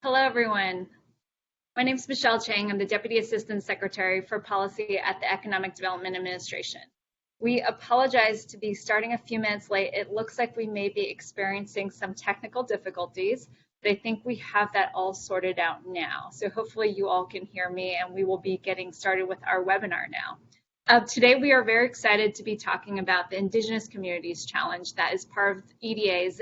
Hello, everyone. My name is Michelle Chang. I'm the Deputy Assistant Secretary for Policy at the Economic Development Administration. We apologize to be starting a few minutes late. It looks like we may be experiencing some technical difficulties, but I think we have that all sorted out now. So hopefully you all can hear me, and we will be getting started with our webinar now. Today, we are very excited to be talking about the Indigenous Communities Challenge that is part of EDA's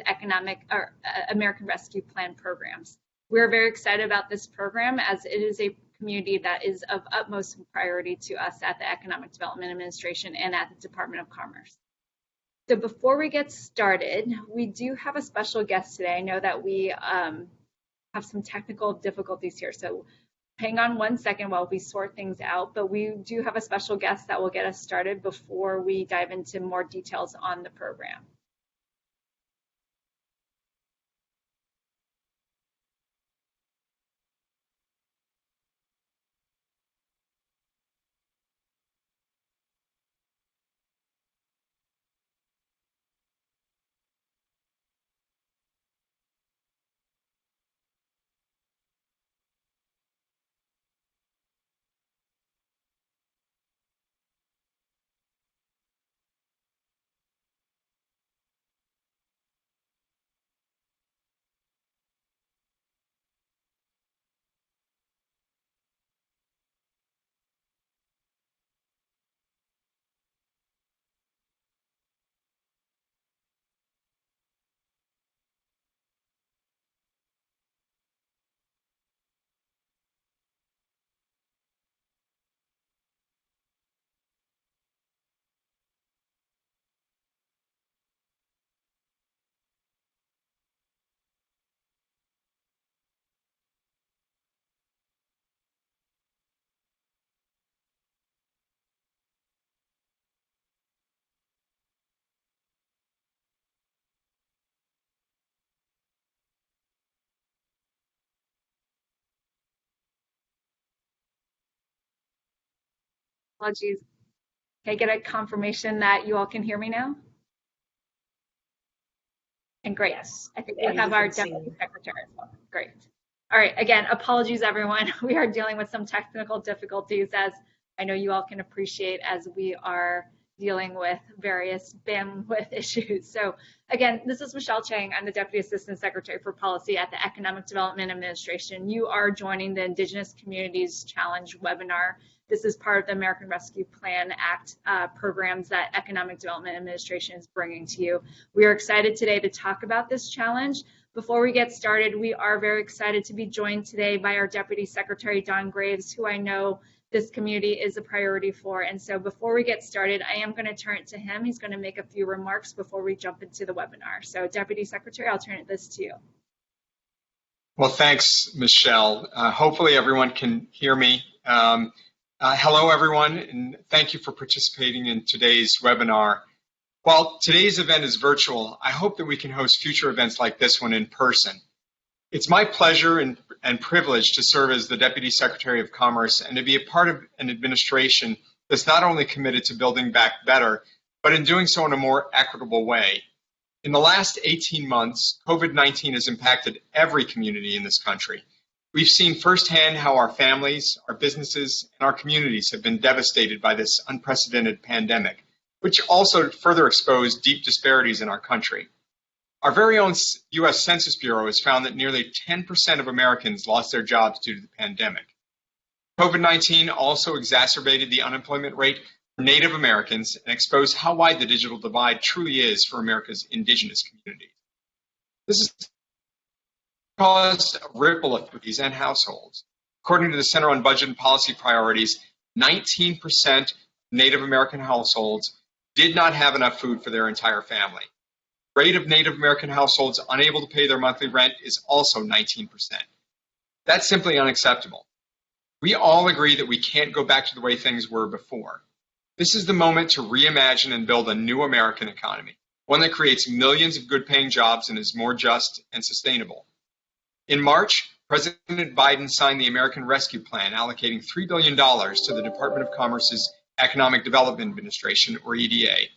American Rescue Plan programs. We're very excited about this program as it is a community that is of utmost priority to us at the Economic Development Administration and at the Department of Commerce. So before we get started, we do have a special guest today. I know that we have some technical difficulties here, so hang on one second while we sort things out, but we do have a special guest that will get us started before we dive into more details on the program. Apologies. Can I get a confirmation that you all can hear me now? And great. Yes. I think we have our Deputy Secretary as well. Great. All right, again, apologies everyone. We are dealing with some technical difficulties, as I know you all can appreciate, as we are dealing with various bandwidth issues. So again, this is Michelle Chang. I'm the Deputy Assistant Secretary for Policy at the Economic Development Administration. You are joining the Indigenous Communities Challenge webinar. This is part of the American Rescue Plan Act programs that Economic Development Administration is bringing to you. We are excited today to talk about this challenge. Before we get started, we are very excited to be joined today by our Deputy Secretary, Don Graves, who I know this community is a priority for. And so before we get started, I am going to turn it to him. He's going to make a few remarks before we jump into the webinar. So Deputy Secretary, I'll turn this to you. Well, thanks, Michelle. Hopefully everyone can hear me. Hello, everyone, and thank you for participating in today's webinar. While today's event is virtual, I hope that we can host future events like this one in person. It's my pleasure and privilege to serve as the Deputy Secretary of Commerce and to be a part of an administration that's not only committed to building back better, but in doing so in a more equitable way. In the last 18 months, COVID-19 has impacted every community in this country. We've seen firsthand how our families, our businesses, and our communities have been devastated by this unprecedented pandemic, which also further exposed deep disparities in our country. Our very own U.S. Census Bureau has found that nearly 10% of Americans lost their jobs due to the pandemic. COVID-19 also exacerbated the unemployment rate for Native Americans and exposed how wide the digital divide truly is for America's indigenous communities. This has caused a ripple effect for these and households. According to the Center on Budget and Policy Priorities, 19% of Native American households did not have enough food for their entire family. The rate of Native American households unable to pay their monthly rent is also 19%. That's simply unacceptable. We all agree that we can't go back to the way things were before. This is the moment to reimagine and build a new American economy, one that creates millions of good-paying jobs and is more just and sustainable. In March, President Biden signed the American Rescue Plan, allocating $3 billion to the Department of Commerce's Economic Development Administration, or EDA.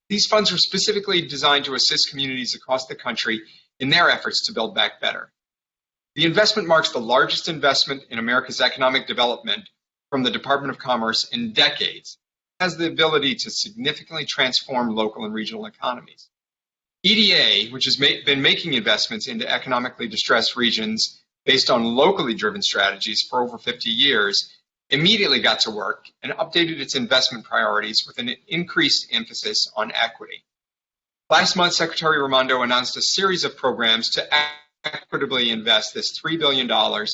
These funds are specifically designed to assist communities across the country in their efforts to build back better. The investment marks the largest investment in America's economic development from the Department of Commerce in decades. It has the ability to significantly transform local and regional economies. EDA, which has been making investments into economically distressed regions based on locally driven strategies for over 50 years, immediately got to work and updated its investment priorities with an increased emphasis on equity. Last month, Secretary Raimondo announced a series of programs to equitably invest this $3 billion in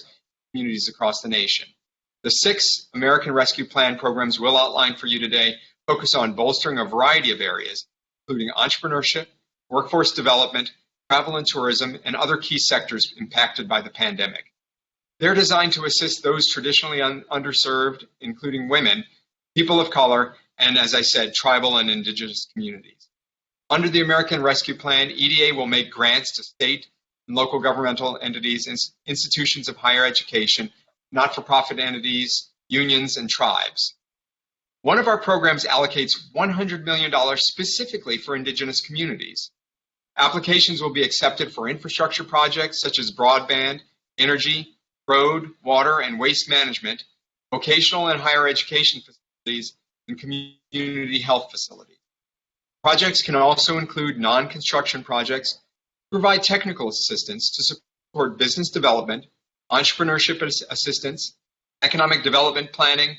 communities across the nation. The 6 American Rescue Plan programs we'll outline for you today focus on bolstering a variety of areas, including entrepreneurship, workforce development, travel and tourism, and other key sectors impacted by the pandemic. They're designed to assist those traditionally underserved, including women, people of color, and, as I said, tribal and indigenous communities. Under the American Rescue Plan, EDA will make grants to state and local governmental entities, institutions of higher education, not-for-profit entities, unions, and tribes. One of our programs allocates $100 million specifically for indigenous communities. Applications will be accepted for infrastructure projects such as broadband, energy, road, water, and waste management, vocational and higher education facilities, and community health facilities. Projects can also include non-construction projects, provide technical assistance to support business development, entrepreneurship assistance, economic development planning,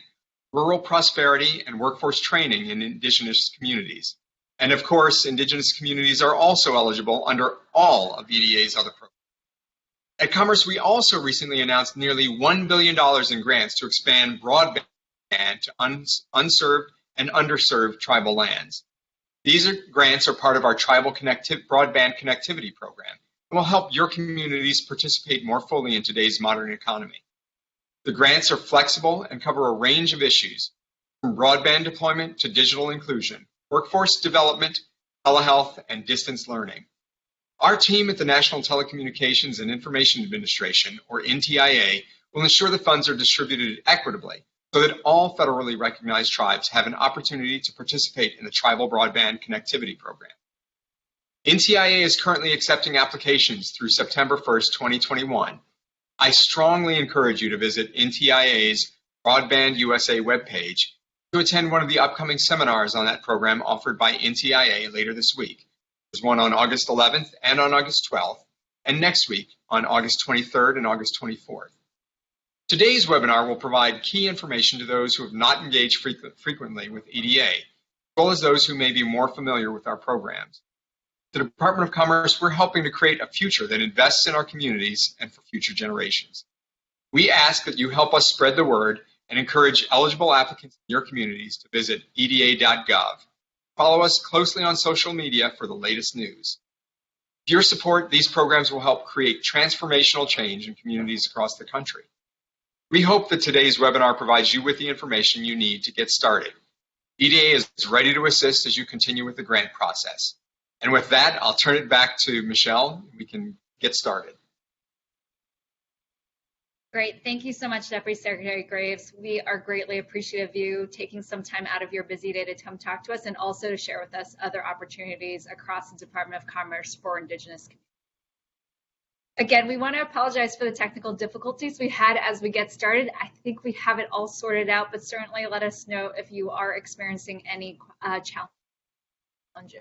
rural prosperity, and workforce training in indigenous communities. And of course, indigenous communities are also eligible under all of EDA's other programs. At Commerce, we also recently announced nearly $1 billion in grants to expand broadband to unserved and underserved tribal lands. These grants are part of our Tribal Broadband Connectivity Program and will help your communities participate more fully in today's modern economy. The grants are flexible and cover a range of issues, from broadband deployment to digital inclusion, workforce development, telehealth, and distance learning. Our team at the National Telecommunications and Information Administration, or NTIA, will ensure the funds are distributed equitably so that all federally recognized tribes have an opportunity to participate in the Tribal Broadband Connectivity Program. NTIA is currently accepting applications through September 1st, 2021. I strongly encourage you to visit NTIA's Broadband USA webpage to attend one of the upcoming seminars on that program offered by NTIA later this week. There's one on August 11th and on August 12th, and next week on August 23rd and August 24th. Today's webinar will provide key information to those who have not engaged frequently with EDA, as well as those who may be more familiar with our programs. The Department of Commerce, we're helping to create a future that invests in our communities and for future generations. We ask that you help us spread the word and encourage eligible applicants in your communities to visit eda.gov. Follow us closely on social media for the latest news. With your support, these programs will help create transformational change in communities across the country. We hope that today's webinar provides you with the information you need to get started. EDA is ready to assist as you continue with the grant process. And with that, I'll turn it back to Michelle. We can get started. Great. Thank you so much, Deputy Secretary Graves. We are greatly appreciative of you taking some time out of your busy day to come talk to us and also to share with us other opportunities across the Department of Commerce for Indigenous communities. Again, we want to apologize for the technical difficulties we had as we get started. I think we have it all sorted out, but certainly let us know if you are experiencing any challenges. Before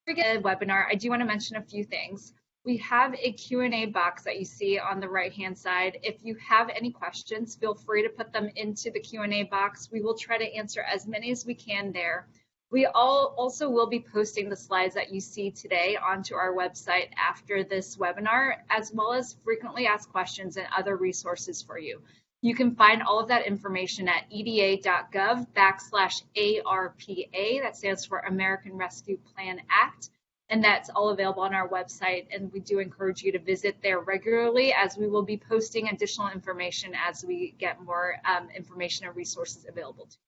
we get the webinar, I do want to mention a few things. We have a Q&A box that you see on the right-hand side. If you have any questions, feel free to put them into the Q&A box. We will try to answer as many as we can there. We also will be posting the slides that you see today onto our website after this webinar, as well as frequently asked questions and other resources for you. You can find all of that information at eda.gov/ARPA, that stands for American Rescue Plan Act, and that's all available on our website, and we do encourage you to visit there regularly as we will be posting additional information as we get more information and resources available to you.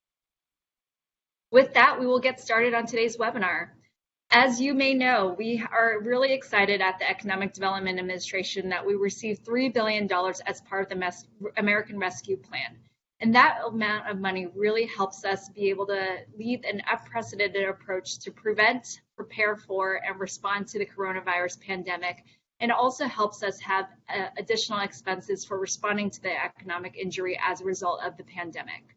With that, we will get started on today's webinar. As you may know, we are really excited at the Economic Development Administration that we received $3 billion as part of the American Rescue Plan. And that amount of money really helps us be able to lead an unprecedented approach to prevent, prepare for, and respond to the coronavirus pandemic, and also helps us have additional expenses for responding to the economic injury as a result of the pandemic.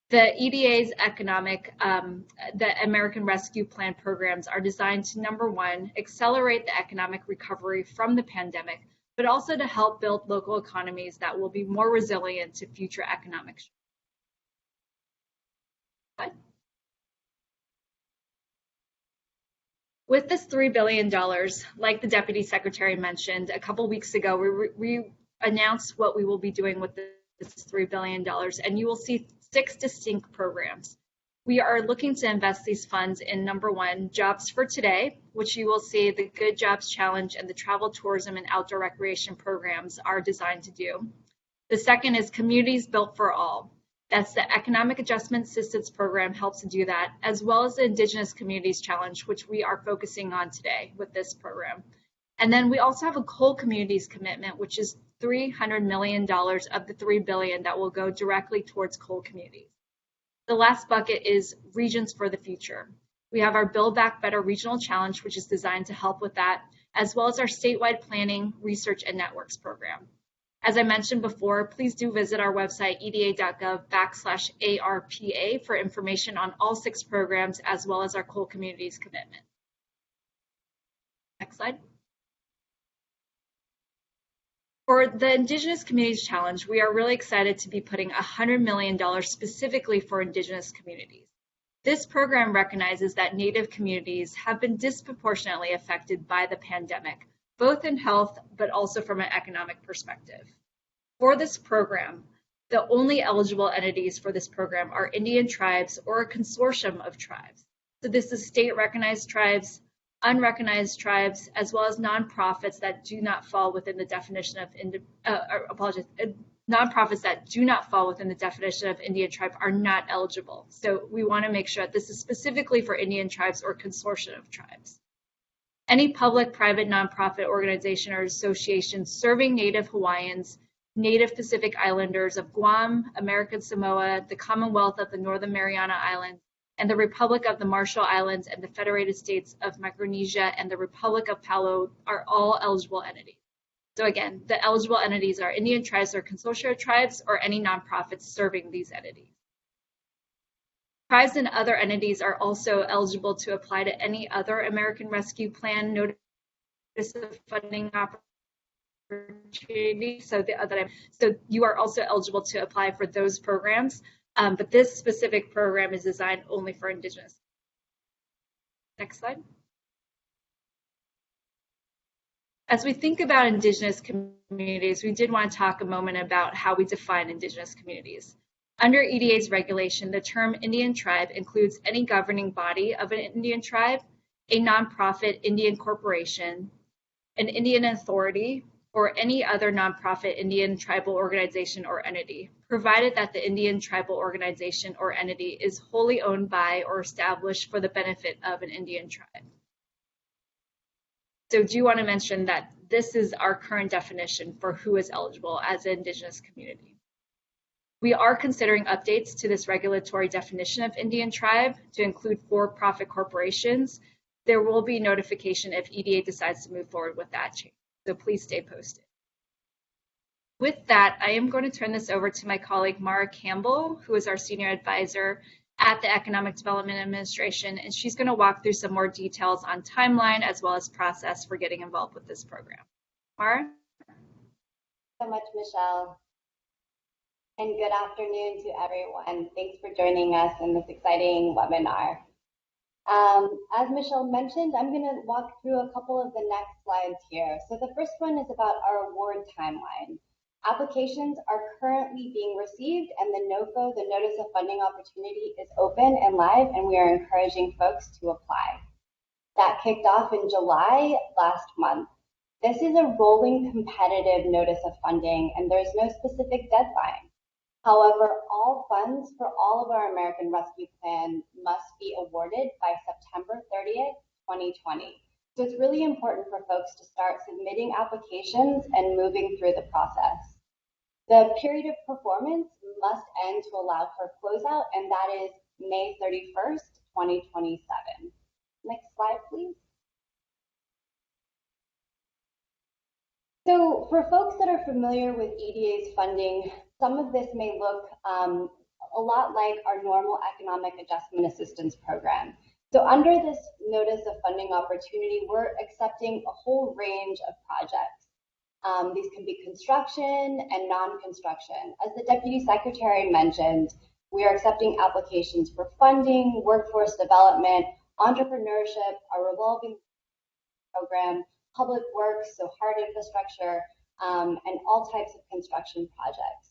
The EDA's the American Rescue Plan programs are designed to, number one, accelerate the economic recovery from the pandemic, but also to help build local economies that will be more resilient to future economic shocks. With this $3 billion, like the Deputy Secretary mentioned, a couple weeks ago, we announced what we will be doing with this $3 billion, and you will see 6 distinct programs. We are looking to invest these funds in, number one, Jobs for Today, which you will see the Good Jobs Challenge and the Travel, Tourism, and Outdoor Recreation programs are designed to do. The second is Communities Built for All. That's the Economic Adjustment Assistance Program helps to do that, as well as the Indigenous Communities Challenge, which we are focusing on today with this program. And then we also have a Coal Communities Commitment, which is $300 million of the $3 billion that will go directly towards coal communities. The last bucket is Regions for the Future. We have our Build Back Better Regional Challenge, which is designed to help with that, as well as our statewide planning, research, and networks program. As I mentioned before, please do visit our website, eda.gov/ARPA, for information on all 6 programs, as well as our Coal Communities Commitment. Next slide. For the Indigenous Communities Challenge, we are really excited to be putting $100 million specifically for Indigenous communities. This program recognizes that Native communities have been disproportionately affected by the pandemic, both in health, but also from an economic perspective. For this program, the only eligible entities for this program are Indian tribes or a consortium of tribes. So this is state-recognized tribes, unrecognized tribes, as well as nonprofits that do not fall within the definition of nonprofits that do not fall within the definition of Indian tribe are not eligible. So we want to make sure that this is specifically for Indian tribes or consortium of tribes. Any public, private, nonprofit organization or association serving Native Hawaiians, Native Pacific Islanders of Guam, American Samoa, the Commonwealth of the Northern Mariana Islands, and the Republic of the Marshall Islands and the Federated States of Micronesia and the Republic of Palau are all eligible entities. So again, the eligible entities are Indian tribes or consortia of tribes or any nonprofits serving these entities. Tribes and other entities are also eligible to apply to any other American Rescue Plan notice of funding opportunity. So you are also eligible to apply for those programs, but this specific program is designed only for Indigenous. Next slide. As we think about Indigenous communities, we did want to talk a moment about how we define Indigenous communities. Under EDA's regulation, the term Indian tribe includes any governing body of an Indian tribe, a nonprofit Indian corporation, an Indian authority, or any other nonprofit Indian tribal organization or entity, provided that the Indian tribal organization or entity is wholly owned by or established for the benefit of an Indian tribe. So do you want to mention that this is our current definition for who is eligible as an Indigenous community? We are considering updates to this regulatory definition of Indian tribe to include for-profit corporations. There will be notification if EDA decides to move forward with that change, so please stay posted. With that, I am going to turn this over to my colleague Mara Campbell, who is our Senior Advisor at the Economic Development Administration, and she's going to walk through some more details on timeline as well as process for getting involved with this program. Mara? So much, Michelle. And good afternoon to everyone. Thanks for joining us in this exciting webinar. As Michelle mentioned, I'm going to walk through a couple of the next slides here. So the first one is about our award timeline. Applications are currently being received, and the NOFO, the Notice of Funding Opportunity, is open and live, and we are encouraging folks to apply. That kicked off in July last month. This is a rolling competitive notice of funding, and there's no specific deadline. However, all funds for all of our American Rescue Plan must be awarded by September 30th, 2020. So it's really important for folks to start submitting applications and moving through the process. The period of performance must end to allow for closeout, and that is May 31st, 2027. Next slide, please. So for folks that are familiar with EDA's funding, some of this may look a lot like our normal economic adjustment assistance program. So under this notice of funding opportunity, we're accepting a whole range of projects. These can be construction and non-construction. As the Deputy Secretary mentioned, we are accepting applications for funding, workforce development, entrepreneurship, our revolving program, public works, so hard infrastructure, and all types of construction projects.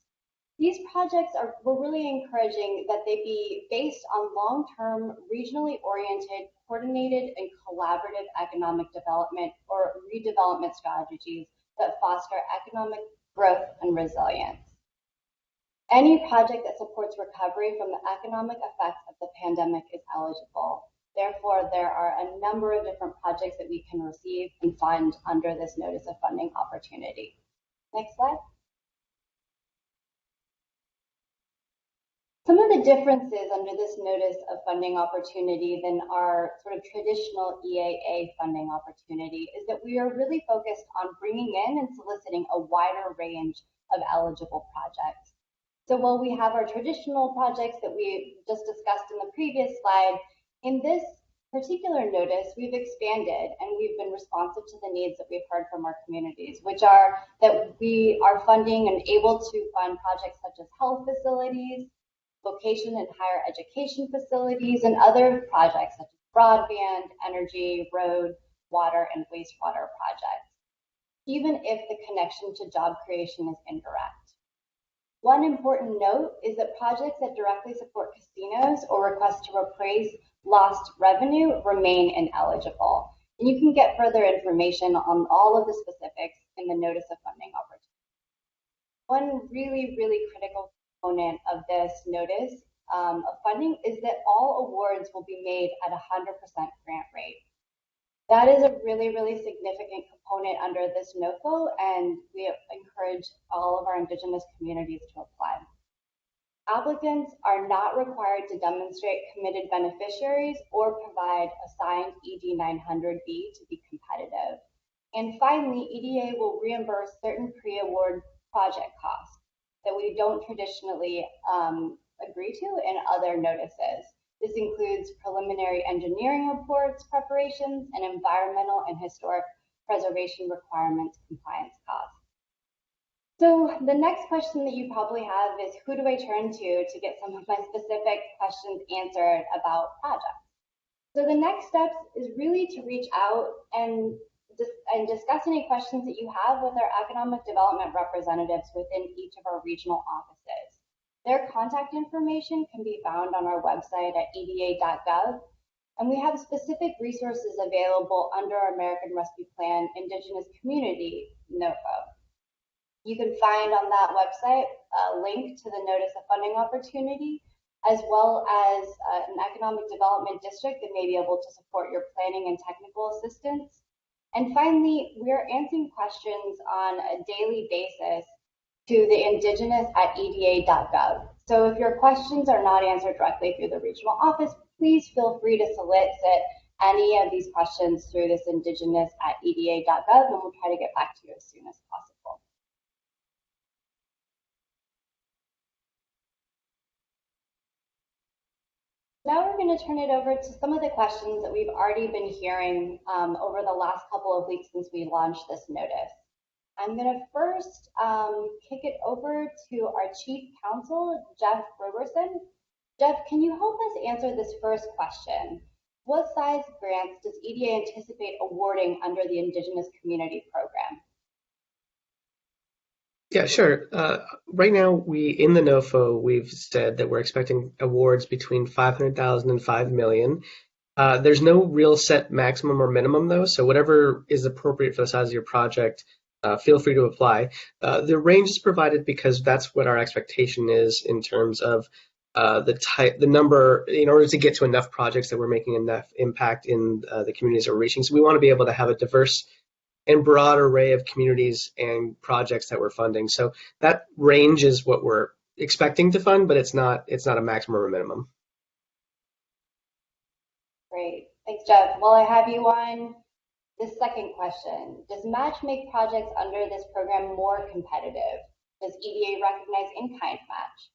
These projects we're really encouraging that they be based on long-term, regionally oriented, coordinated, and collaborative economic development or redevelopment strategies that foster economic growth and resilience. Any project that supports recovery from the economic effects of the pandemic is eligible. Therefore, there are a number of different projects that we can receive and fund under this notice of funding opportunity. Next slide. Some of the differences under this notice of funding opportunity than our sort of traditional EAA funding opportunity is that we are really focused on bringing in and soliciting a wider range of eligible projects. So while we have our traditional projects that we just discussed in the previous slide, in this particular notice, we've expanded and we've been responsive to the needs that we've heard from our communities, which are that we are funding and able to fund projects such as health facilities, vocation and higher education facilities, and other projects such as broadband, energy, road, water, and wastewater projects, even if the connection to job creation is indirect. One important note is that projects that directly support casinos or request to appraise lost revenue remain ineligible. And you can get further information on all of the specifics in the notice of funding opportunity. One really, really critical component of this notice of funding is that all awards will be made at 100% grant rate. That is a really, really significant component under this NOFO, and we encourage all of our Indigenous communities to apply. Applicants are not required to demonstrate committed beneficiaries or provide a signed ED 900B to be competitive. And finally, EDA will reimburse certain pre-award project costs that we don't traditionally agree to in other notices. This includes preliminary engineering reports, preparations, and environmental and historic preservation requirements compliance costs. So the next question that you probably have is, who do I turn to get some of my specific questions answered about projects? So the next step is really to reach out and discuss any questions that you have with our economic development representatives within each of our regional offices. Their contact information can be found on our website at eda.gov, and we have specific resources available under our American Rescue Plan Indigenous Community NOFO. You can find on that website a link to the notice of funding opportunity, as well as an economic development district that may be able to support your planning and technical assistance. And finally, we're answering questions on a daily basis to the indigenous@eda.gov. So if your questions are not answered directly through the regional office, please feel free to solicit any of these questions through this indigenous@eda.gov, and we'll try to get back to you as soon as possible. Now we're going to turn it over to some of the questions that we've already been hearing over the last couple of weeks since we launched this notice. I'm going to first kick it over to our Chief Counsel, Jeff Roberson. Jeff, can you help us answer this first question? What size grants does EDA anticipate awarding under the Indigenous Community Program? Yeah, sure. Right now, in the NOFO, we've said that we're expecting awards between 500,000 and 5 million. There's no real set maximum or minimum, though, so whatever is appropriate for the size of your project, feel free to apply. The range is provided because that's what our expectation is in terms of the number, in order to get to enough projects that we're making enough impact in the communities that we're reaching. So we want to be able to have a diverse and broad array of communities and projects that we're funding. So that range is what we're expecting to fund, but it's not a maximum or a minimum. Great. Thanks, Jeff. While I have you on, This second question, does match make projects under this program more competitive? Does EDA recognize in-kind match?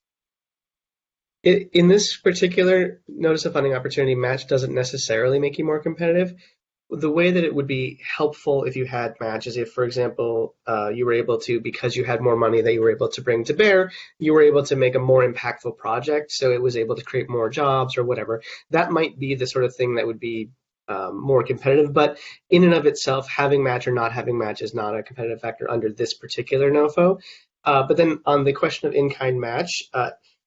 In this particular notice of funding opportunity, match doesn't necessarily make you more competitive. The way that it would be helpful if you had match is if, for example, you were able to, because you had more money that you were able to bring to bear, you were able to make a more impactful project, so it was able to create more jobs or whatever. That might be the sort of thing that would be more competitive, but in and of itself, having match or not having match is not a competitive factor under this particular NOFO. But then on the question of in-kind match,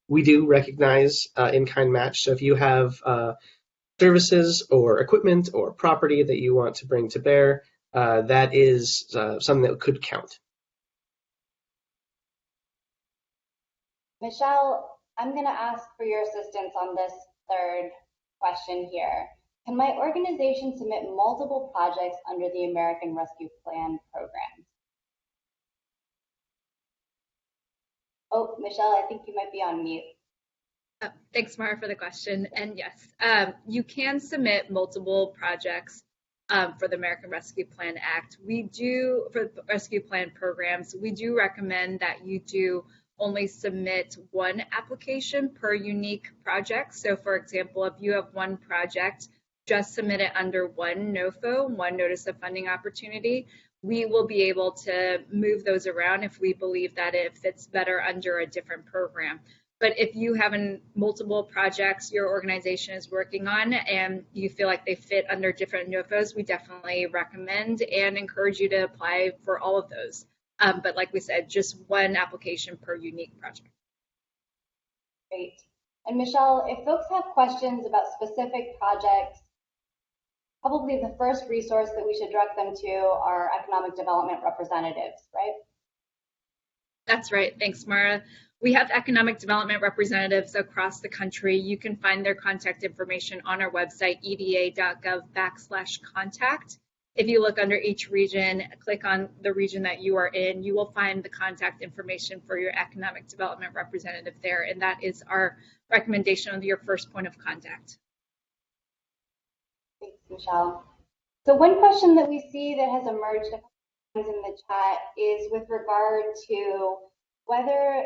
we do recognize in-kind match. So if you have services or equipment or property that you want to bring to bear, that is something that could count. Michelle, I'm going to ask for your assistance on this third question here. Can my organization submit multiple projects under the American Rescue Plan program? Oh, Michelle, I think you might be on mute. Thanks, Mara, for the question. And yes, you can submit multiple projects for the American Rescue Plan Act. We do, for rescue plan programs, we do recommend that you do only submit one application per unique project. So for example, if you have one project, just submit it under one NOFO, one Notice of Funding Opportunity. We will be able to move those around if we believe that it fits better under a different program. But if you have multiple projects your organization is working on and you feel like they fit under different NOFOs, we definitely recommend and encourage you to apply for all of those. But like we said, just one application per unique project. Great. And Michelle, if folks have questions about specific projects, probably the first resource that we should direct them to are economic development representatives, right? That's right. Thanks, Mara. We have economic development representatives across the country. You can find their contact information on our website, eda.gov/contact. If you look under each region, click on the region that you are in, you will find the contact information for your economic development representative there, and that is our recommendation of your first point of contact. Thanks, Michelle. So one question that we see that has emerged a couple times in the chat is with regard to whether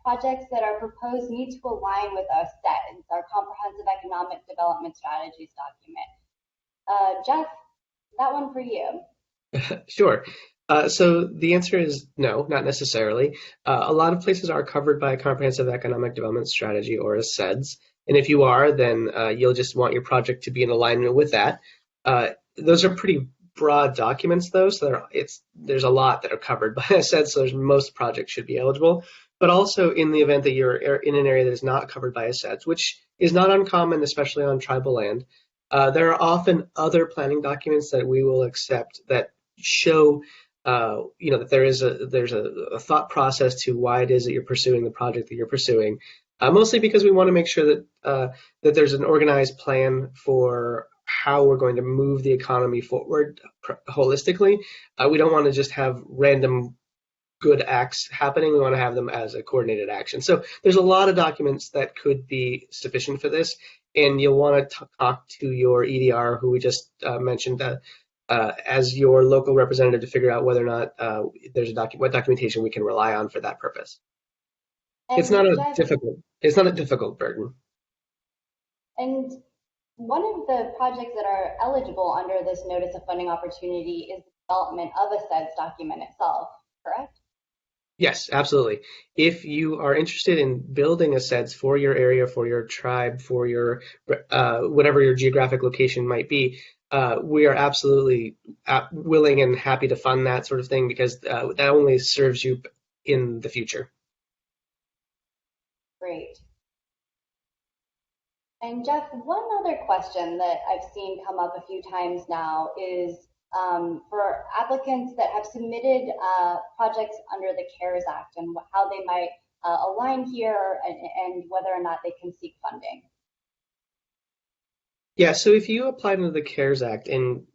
projects that are proposed need to align with our SEDS, our Comprehensive Economic Development Strategies document. Jeff, that one for you. Sure. So the answer is no, not necessarily. A lot of places are covered by a Comprehensive Economic Development Strategy, or a SEDS. And if you are, then you'll just want your project to be in alignment with that. Those are pretty broad documents, though, so there's a lot that are covered by a SEDS, so most projects should be eligible. But also in the event that you're in an area that is not covered by a SEDS, which is not uncommon, especially on tribal land, there are often other planning documents that we will accept that show that there's a thought process to why it is that you're pursuing the project that you're pursuing. Mostly because we want to make sure that that there's an organized plan for how we're going to move the economy forward holistically. We don't want to just have random good acts happening. We want to have them as a coordinated action. So there's a lot of documents that could be sufficient for this, and you'll want to talk to your EDR, who we just mentioned, as your local representative to figure out whether or not there's what documentation we can rely on for that purpose. And it's not a difficult burden. And one of the projects that are eligible under this Notice of Funding Opportunity is the development of a SEDS document itself, correct? Yes, absolutely. If you are interested in building a SEDS for your area, for your tribe, for your whatever your geographic location might be, we are absolutely willing and happy to fund that sort of thing, because that only serves you in the future. Great. And Jeff, one other question that I've seen come up a few times now is for applicants that have submitted projects under the CARES Act and how they might align here and whether or not they can seek funding. Yeah, so if you applied under the CARES Act and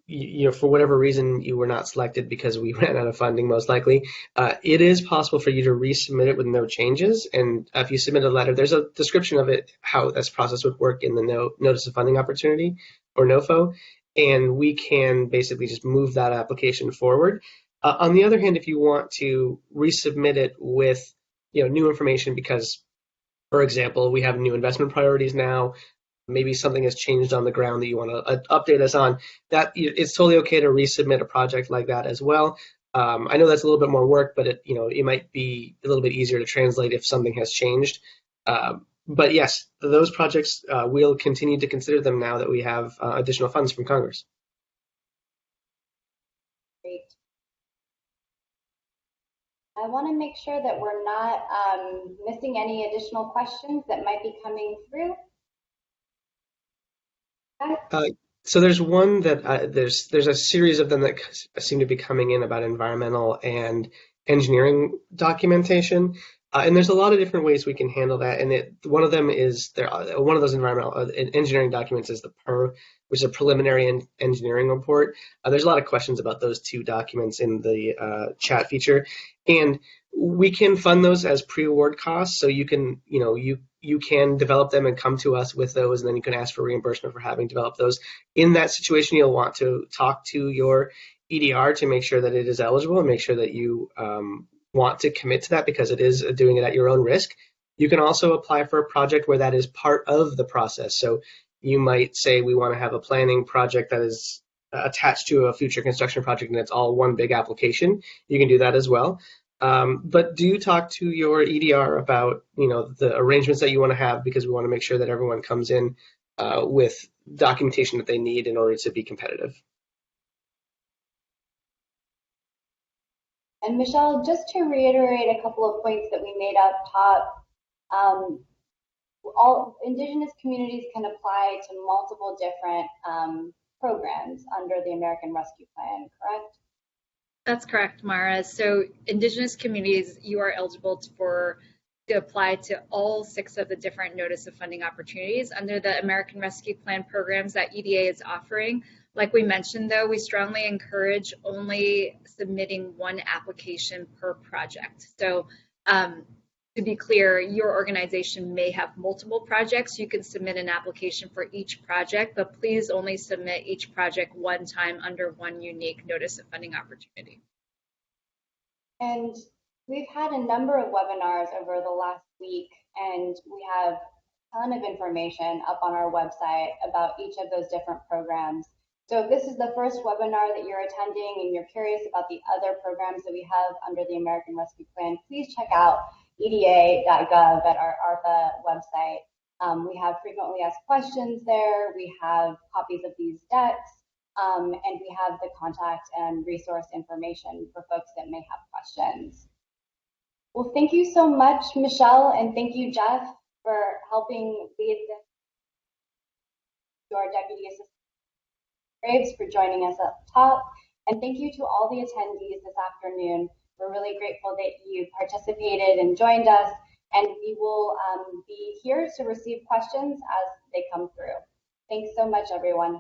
for whatever reason you were not selected because we ran out of funding, most likely, it is possible for you to resubmit it with no changes. And if you submit a letter, there's a description of it, how this process would work in the Notice of Funding Opportunity, or NOFO. and we can basically just move that application forward. On the other hand, if you want to resubmit it with new information because, for example, we have new investment priorities now, maybe something has changed on the ground that you want to update us on, that it's totally okay to resubmit a project like that as well. I know that's a little bit more work, but it might be a little bit easier to translate if something has changed. But yes, those projects, we'll continue to consider them now that we have additional funds from Congress. Great. I want to make sure that we're not missing any additional questions that might be coming through. So there's one that there's a series of them that seem to be coming in about environmental and engineering documentation, and there's a lot of different ways we can handle that. And one of them is one of those environmental engineering documents is the PER, which is a preliminary engineering report. There's a lot of questions about those two documents in the chat feature, and we can fund those as pre-award costs. So you can you can develop them and come to us with those, and then you can ask for reimbursement for having developed those. In that situation, you'll want to talk to your EDR to make sure that it is eligible and make sure that you want to commit to that, because it is doing it at your own risk. You can also apply for a project where that is part of the process. So you might say, we want to have a planning project that is attached to a future construction project and it's all one big application. You can do that as well. But do talk to your EDR about the arrangements that you want to have, because we want to make sure that everyone comes in with documentation that they need in order to be competitive. And Michelle, just to reiterate a couple of points that we made up top, all Indigenous communities can apply to multiple different programs under the American Rescue Plan, correct? That's correct, Mara. So Indigenous communities, you are eligible to apply to all 6 of the different notice of funding opportunities under the American Rescue Plan programs that EDA is offering. Like we mentioned, though, we strongly encourage only submitting one application per project. So to be clear, your organization may have multiple projects. You can submit an application for each project, but please only submit each project one time under one unique notice of funding opportunity. And we've had a number of webinars over the last week, and we have a ton of information up on our website about each of those different programs. So if this is the first webinar that you're attending and you're curious about the other programs that we have under the American Rescue Plan, please check out eda.gov at our ARPA website. We have frequently asked questions there. We have copies of these decks, and we have the contact and resource information for folks that may have questions. Well, thank you so much, Michelle, and thank you, Jeff, for helping lead this. To our Deputy Assistant Graves for joining us up top, and thank you to all the attendees this afternoon. We're really grateful that you participated and joined us, and we will be here to receive questions as they come through. Thanks so much, everyone.